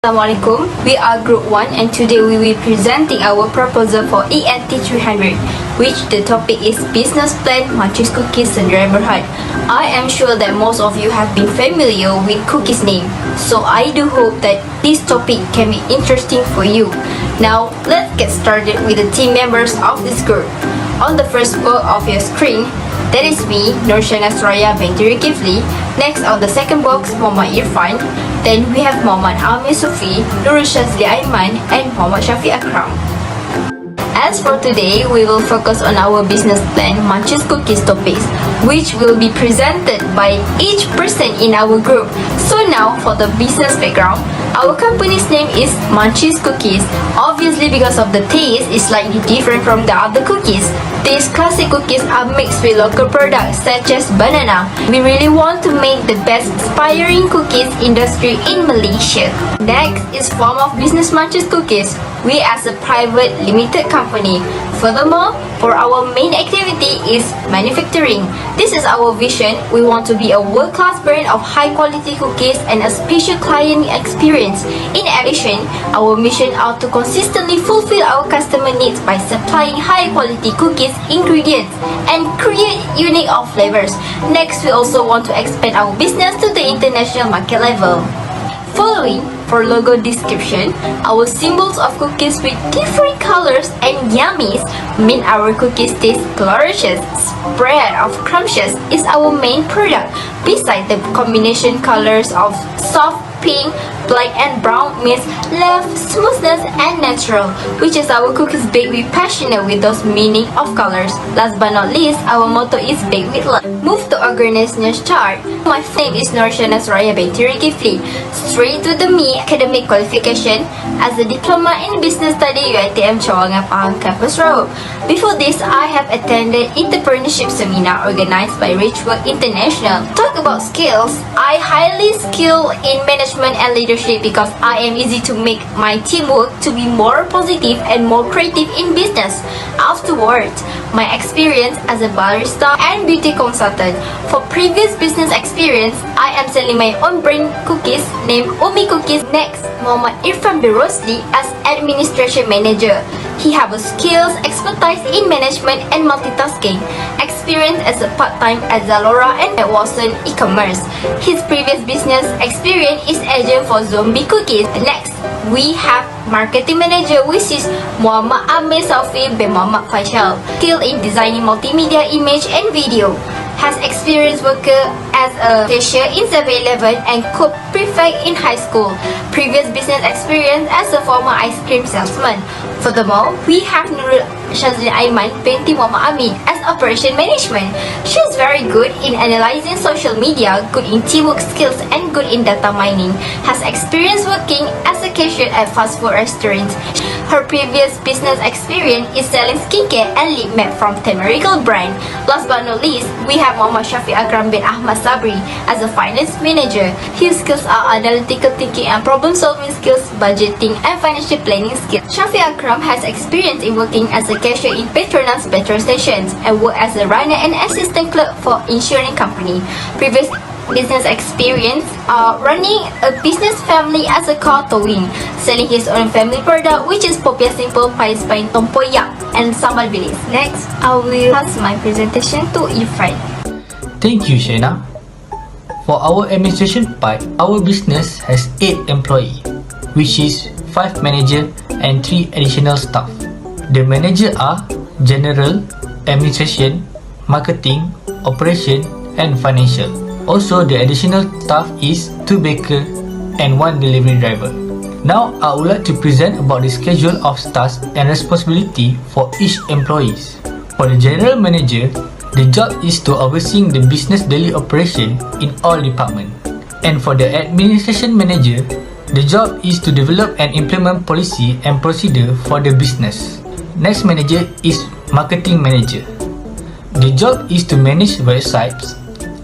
Assalamualaikum, we are Group 1 and today we will be presenting our proposal for ENT300, which the topic is Business Plan, MUNCHY'S Cookies Sdn Bhd. I am sure that most of you have been familiar with cookies name, so I do hope that this topic can be interesting for you. Now, let's get started with the team members of this group. On the first box of your screen, that is me, Nurshana Suraya Bintiri Kifli. Next on the second box, Muhammad Irfan. Then we have Muhammad Amir Sufi, Nurul Shazli Aiman, and Muhammad Shafi Akram. As for today, we will focus on our business plan, MUNCHY'S Cookies topics, which will be presented by each person in our group. So now, for the business background, our company's name is MUNCHY'S Cookies. Obviously, because of the taste is slightly different from the other cookies. These classic cookies are mixed with local products such as banana. We really want to make the best inspiring cookies industry in Malaysia. Next is form of business MUNCHY'S Cookies. We as a private limited company. Furthermore, for our main activity is manufacturing. This is our vision. We want to be a world-class brand of high-quality cookies and a special client experience. In addition, our mission are to consistently fulfill our customer needs by supplying high-quality cookies, ingredients, and create unique flavors. Next, we also want to expand our business to the international market level. Following, for logo description, our symbols of cookies with different colors and yummies mean our cookies taste delicious. Spread of crumptious is our main product. Besides, the combination colors of soft pink, black and brown means love, smoothness and natural, which is our cookies baked with passion with those meaning of colors. Last but not least, our motto is baked with love. Move to organizational chart. My name is Nurshana Suraya Bintiri Kifli. Straight to the me academic qualification as a diploma in business study UiTM Cawangan Pahang Campus Raub. Before this, I have attended entrepreneurship seminar organized by Richwork International. Talk about skills, I highly skilled in management and leadership because I am easy to make my teamwork to be more positive and more creative in business. Afterwards, my experience as a barista and beauty consultant. For previous business experience, I am selling my own brand cookies named Umi Cookies. Next, Muhammad Irfan Birosli as administration manager. He have a skills, expertise in management and multitasking. Experience as a part-time at Zalora and at Watson e-commerce. His previous business experience is agent for Zombie Cookies. Next, we have marketing manager, which is Muhammad Amir Saufi bin Muhammad Faisal. Skill in designing multimedia image and video. Has experience worker as a cashier in 7-Eleven and cook prefect in high school. Previous business experience as a former ice cream salesman. Furthermore, we have Nurul Shazli Aiman binti Muhammad Amin as operation management. She is very good in analyzing social media, good in teamwork skills and good in data mining. Has experience working as a cashier at fast food restaurants. Her previous business experience is selling skincare and lip matte from Temerical brand. Last but not least, we have Muhammad Shafi Akram bin Ahmad Sabri as a finance manager. His skills are analytical thinking and problem solving skills, budgeting and financial planning skills. Shafi Akram has experience in working as a cashier in Petronas petrol stations and worked as a runner and assistant clerk for insurance company. Previous business experience running a business family as a car towing, selling his own family product which is Popiah Simple, Pais Pain Tompoyak and Sambal Bilis. Next, I will pass my presentation to Irfan. Thank you, Shena. For our administration part, our business has 8 employees, which is 5 manager and 3 additional staff. The manager are general, administration, marketing, operation and financial. Also, the additional staff is 2 baker and 1 delivery driver. Now, I would like to present about the schedule of tasks and responsibility for each employees. For the general manager, the job is to overseeing the business daily operation in all departments. And for the administration manager, the job is to develop and implement policy and procedure for the business. Next manager is marketing manager. The job is to manage websites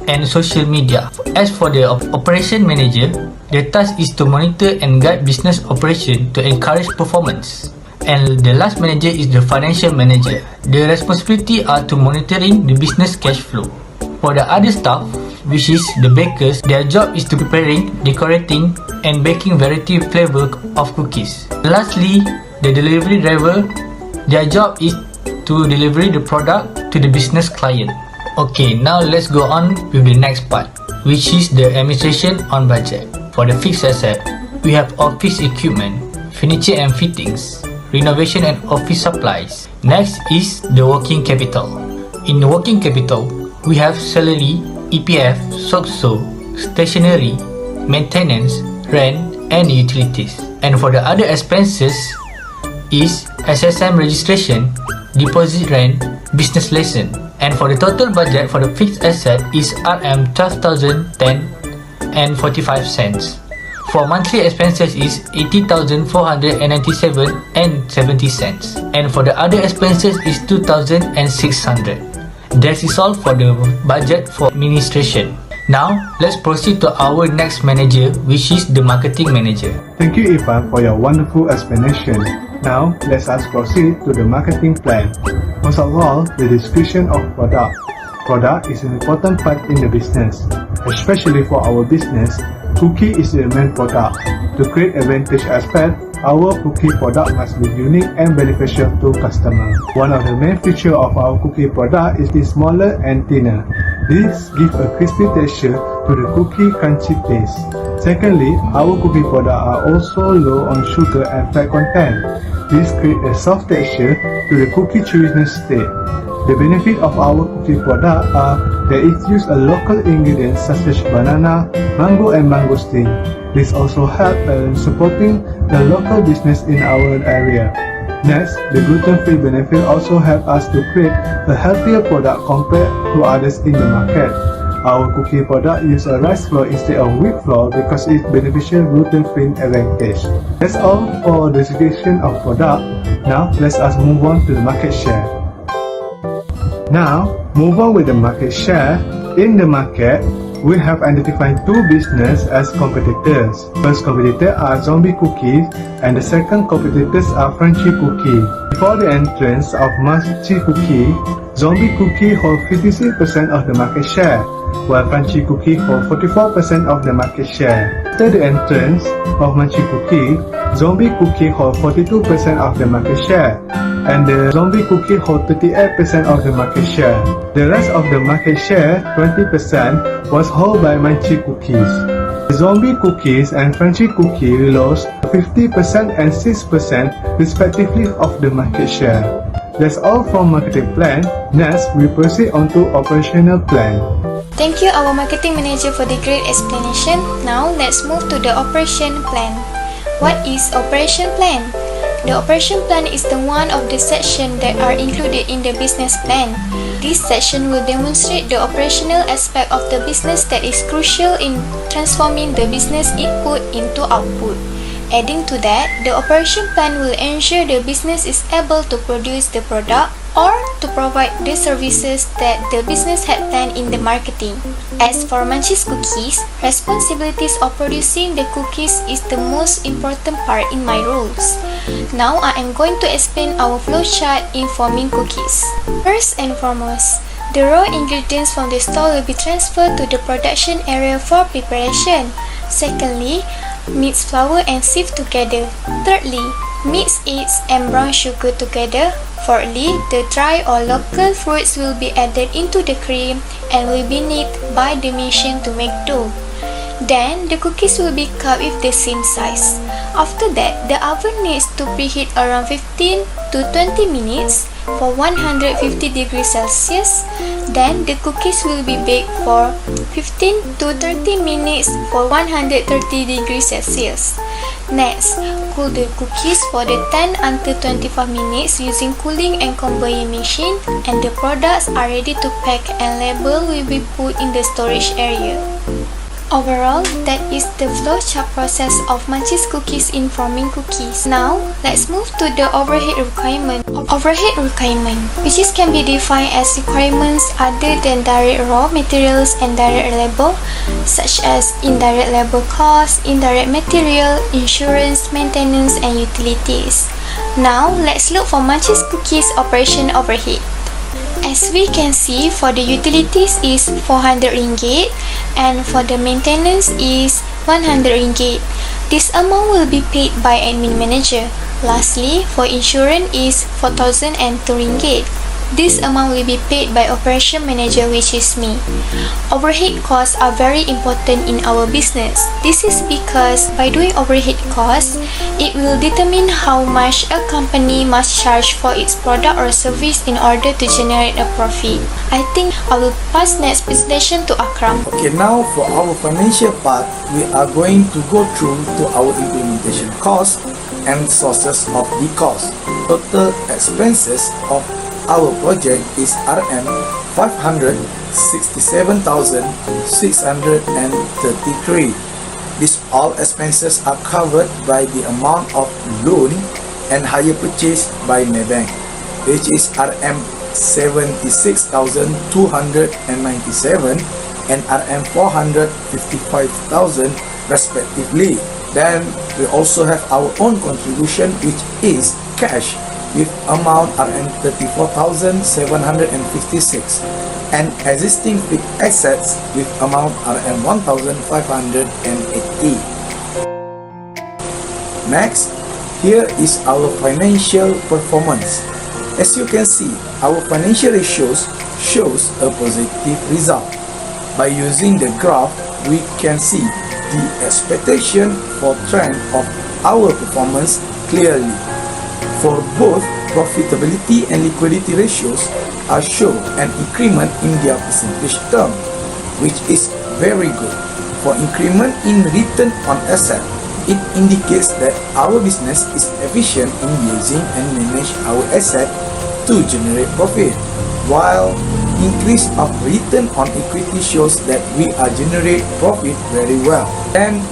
and social media. As for the operation manager, the task is to monitor and guide business operation to encourage performance. And the last manager is the financial manager. The responsibility are to monitoring the business cash flow. For the other staff, which is the bakers, their job is to preparing, decorating, and baking variety flavor of cookies. Lastly, the delivery driver, their job is to deliver the product to the business client. Okay, now let's go on with the next part, which is the administration on budget. For the fixed asset, we have office equipment, furniture and fittings, renovation and office supplies. Next is the working capital. In the working capital, we have salary, EPF, SOCSO, stationery, maintenance, rent, and utilities. And for the other expenses is SSM registration, deposit rent, business lesson. And for the total budget for the fixed asset is RM 12,010 and 45 cents. For monthly expenses is 80,497 and 70 cents. And for the other expenses is 2,600. That is all for the budget for administration. Now, let's proceed to our next manager, which is the marketing manager. Thank you, Ivan, for your wonderful explanation. Now, let us proceed to the marketing plan. First of all, the description of product. Product is an important part in the business, especially for our business. Cookie is the main product. To create advantage aspect, our cookie product must be unique and beneficial to customers. One of the main features of our cookie product is the smaller and thinner. This gives a crispy texture to the cookie crunchy taste. Secondly, our cookie products are also low on sugar and fat content. This creates a soft texture to the cookie chewiness state. The benefit of our cookie product are that it uses a local ingredients such as banana, mango and mangosteen. This also helps in supporting the local business in our area. Next, the gluten-free benefit also help us to create a healthier product compared to others in the market. Our cookie product use a rice flour instead of wheat flour because it's beneficial gluten-free advantage. That's all for the description of product. Now, let us move on to the market share. Now, move on with the market share. In the market, we have identified two businesses as competitors. First competitor are zombie cookies and the second competitors are Frenchy cookie. Before the entrance of Munchy's cookie, zombie cookie hold 56% of the market share, while Frenchy cookie hold 44% of the market share. After the entrance of Munchy's cookie, zombie cookie hold 42% of the market share, and the zombie cookie hold 38% of the market share. The rest of the market share, 20%, was held by Munchy's cookies. The zombie cookies and Frenchy cookie lost 50% and 6% respectively of the market share. That's all from marketing plan. Next, we proceed on to operational plan. Thank you our marketing manager for the great explanation. Now let's move to the operation plan. What is operation plan? The operation plan is the one of the section that are included in the business plan. This section will demonstrate the operational aspect of the business that is crucial in transforming the business input into output. Adding to that, the operation plan will ensure the business is able to produce the product or to provide the services that the business had planned in the marketing. As for Munchy'S cookies, responsibilities of producing the cookies is the most important part in my roles. Now I am going to explain our flowchart in forming cookies. First and foremost, the raw ingredients from the store will be transferred to the production area for preparation. Secondly, mix flour and sieve together. Thirdly, mix eggs and brown sugar together. Fourthly, the dry or local fruits will be added into the cream and will be kneaded by the machine to make dough. Then, the cookies will be cut with the same size. After that, the oven needs to preheat around 15 to 20 minutes for 150 degrees Celsius. Then, the cookies will be baked for 15 to 30 minutes for 130 degrees Celsius. Next, cool the cookies for the 10 until 25 minutes using cooling and conveyor machine, and the products are ready to pack and label will be put in the storage area. Overall, that is the flowchart process of Munchy'S cookies in forming cookies. Now, let's move to the overhead requirement. Overhead requirement, which can be defined as requirements other than direct raw materials and direct labor, such as indirect labor costs, indirect material, insurance, maintenance, and utilities. Now, let's look for MUNCHY'S Cookies operation overhead. As we can see, for the utilities is 400 ringgit and for the maintenance is 100 ringgit. This amount will be paid by admin manager. Lastly, for insurance is 4,002 ringgit. This amount will be paid by operation manager, which is me. Overhead costs are very important in our business. This is because by doing overhead costs, it will determine how much a company must charge for its product or service in order to generate a profit. I think I will pass next presentation to Akram. Okay, now for our financial part, we are going to go through to our implementation costs and sources of the cost. Total expenses of our project is Rm 567,633. These all expenses are covered by the amount of loan and hire purchase by Maybank, which is Rm 76,297 and Rm 455,000 respectively. Then we also have our own contribution, which is cash with amount Rm 34,756 and existing fixed assets with amount Rm 1,580. Next, here is our financial performance. As you can see, our financial ratios shows a positive result. By using the graph, we can see the expectation for trend of our performance clearly. For both profitability and liquidity ratios are shown an increment in their percentage term, which is very good. For increment in return on asset, it indicates that our business is efficient in using and manage our asset to generate profit, while increase of return on equity shows that we are generate profit very well. And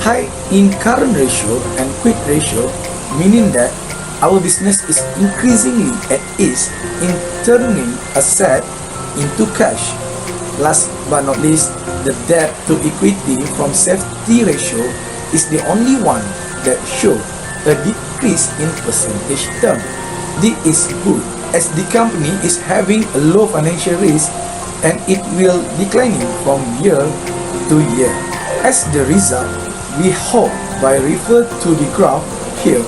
high in current ratio and quick ratio, meaning that our business is increasingly at ease in turning asset into cash. Last but not least, the debt to equity from safety ratio is the only one that show a decrease in percentage term. This is good as the company is having a low financial risk and it will declining from year to year. As the result, we hope by refer to the graph here,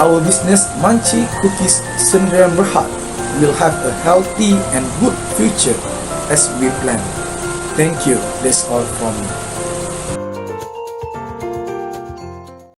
our business MUNCHY'S Cookies Sdn Bhd will have a healthy and good future as we plan. Thank you. That's all from me.